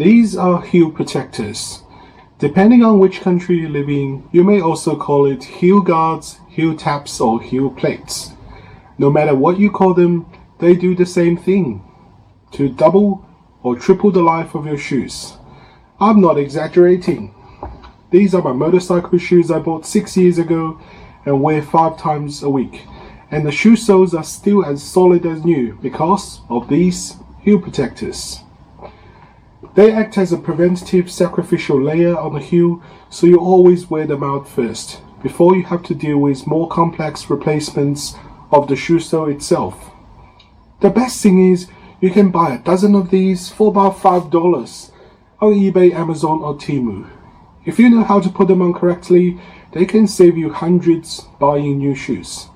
These are heel protectors. Depending on which country you live in, you may also call it heel guards, heel taps, or heel plates. No matter what you call them, they do the same thing, to double or triple the life of your shoes. I'm not exaggerating. These are my motorcycle shoes I bought 6 years ago and wear 5 times a week, and the shoe soles are still as solid as new because of these heel protectors. They act as a preventative sacrificial layer on the heel, so you always wear them out first, before you have to deal with more complex replacements of the shoe sole itself. The best thing is, you can buy a dozen of these for about $5 on eBay, Amazon, or Temu. If you know how to put them on correctly, they can save you hundreds buying new shoes.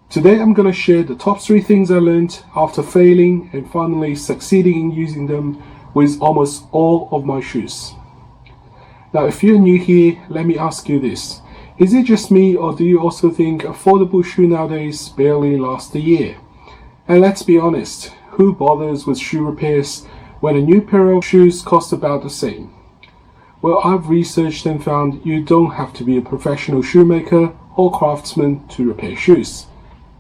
Today I'm going to share the top 3 things I learned after failing and finally succeeding in using them with almost all of my shoes. Now, if you're new here, let me ask you this. Is it just me, or do you also think affordable shoes nowadays barely last a year? And let's be honest, who bothers with shoe repairs when a new pair of shoes costs about the same? Well, I've researched and found you don't have to be a professional shoemaker or craftsman to repair shoes.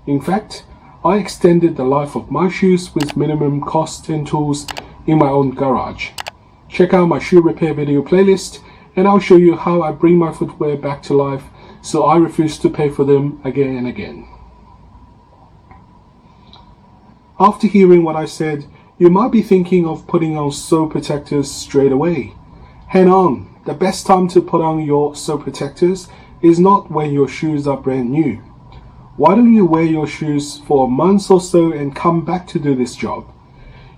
In fact, I extended the life of my shoes with minimum cost and tools in my own garage. Check out my shoe repair video playlist and I'll show you how I bring my footwear back to life so I refuse to pay for them again and again. After hearing what I said, you might be thinking of putting on sole protectors straight away. Hang on, the best time to put on your sole protectors is not when your shoes are brand new. Why don't you wear your shoes for a month or so and come back to do this job?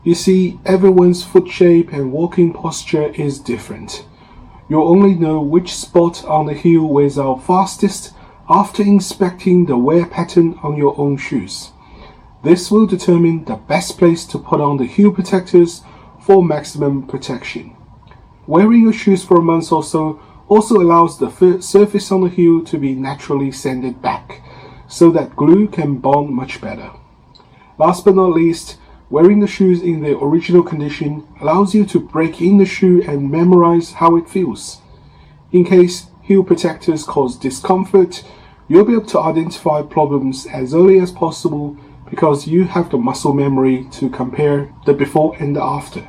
You see, everyone's foot shape and walking posture is different. You'll only know which spot on the heel wears out fastest after inspecting the wear pattern on your own shoes. This will determine the best place to put on the heel protectors for maximum protection. Wearing your shoes for a month or so also allows the surface on the heel to be naturally sanded back, so that glue can bond much better. Last but not least, wearing the shoes in their original condition allows you to break in the shoe and memorize how it feels. In case heel protectors cause discomfort, you'll be able to identify problems as early as possible because you have the muscle memory to compare the before and the after.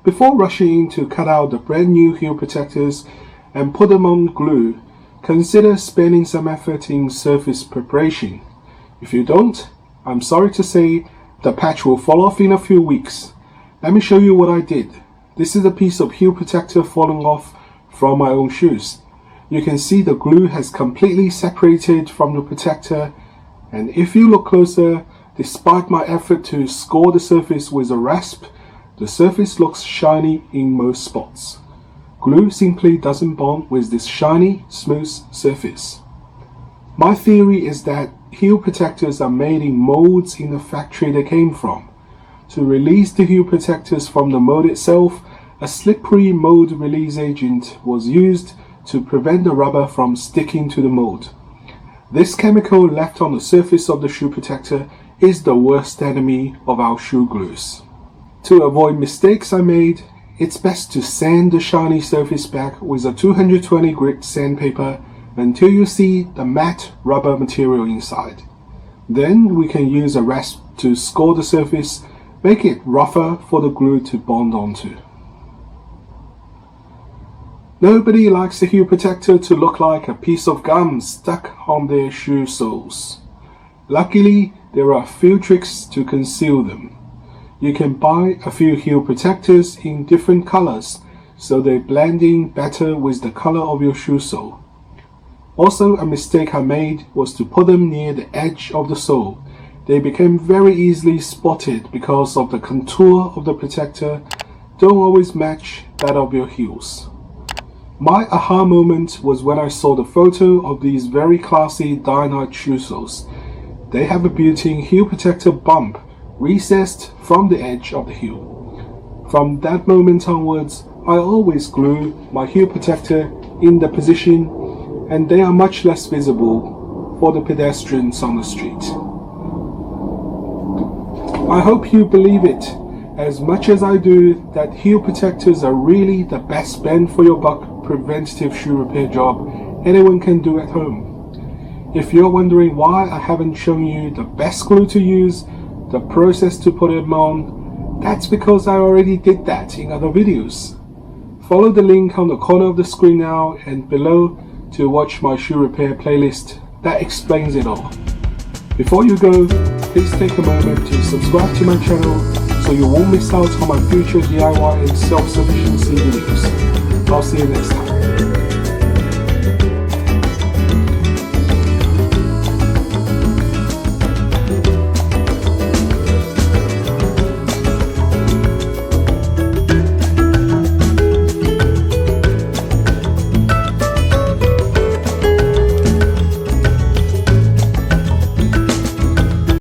Before rushing in to cut out the brand new heel protectors and put them on glue, consider spending some effort in surface preparation. If you don't, I'm sorry to say, the patch will fall off in a few weeks. Let me show you what I did. This is a piece of heel protector falling off from my own shoes. You can see the glue has completely separated from the protector, and if you look closer, despite my effort to score the surface with a rasp, the surface looks shiny in most spots. Glue simply doesn't bond with this shiny, smooth surface. My theory is that heel protectors are made in molds in the factory they came from. To release the heel protectors from the mold itself, a slippery mold release agent was used to prevent the rubber from sticking to the mold. This chemical left on the surface of the shoe protector is the worst enemy of our shoe glues. To avoid mistakes I made, it's best to sand the shiny surface back with a 220 grit sandpaper until you see the matte rubber material inside. Then we can use a rasp to score the surface, make it rougher for the glue to bond onto. Nobody likes the heel protector to look like a piece of gum stuck on their shoe soles. Luckily, there are a few tricks to conceal them. You can buy a few heel protectors in different colors so they blend in better with the color of your shoe sole. Also, a mistake I made was to put them near the edge of the sole. They became very easily spotted because of the contour of the protector don't always match that of your heels. My aha moment was when I saw the photo of these very classy Dynite shoe soles. They have a built-in heel protector bump recessed from the edge of the heel. From that moment onwards, I always glue my heel protector in the position, and they are much less visible for the pedestrians on the street. I hope you believe it as much as I do that heel protectors are really the best bang for your buck preventative shoe repair job anyone can do at home. If you're wondering why I haven't shown you the best glue to use, the process to put them on, that's because I already did that in other videos. Follow the link on the corner of the screen now and below to watch my shoe repair playlist that explains it all. Before you go, please take a moment to subscribe to my channel so you won't miss out on my future DIY and self-sufficiency videos. I'll see you next time.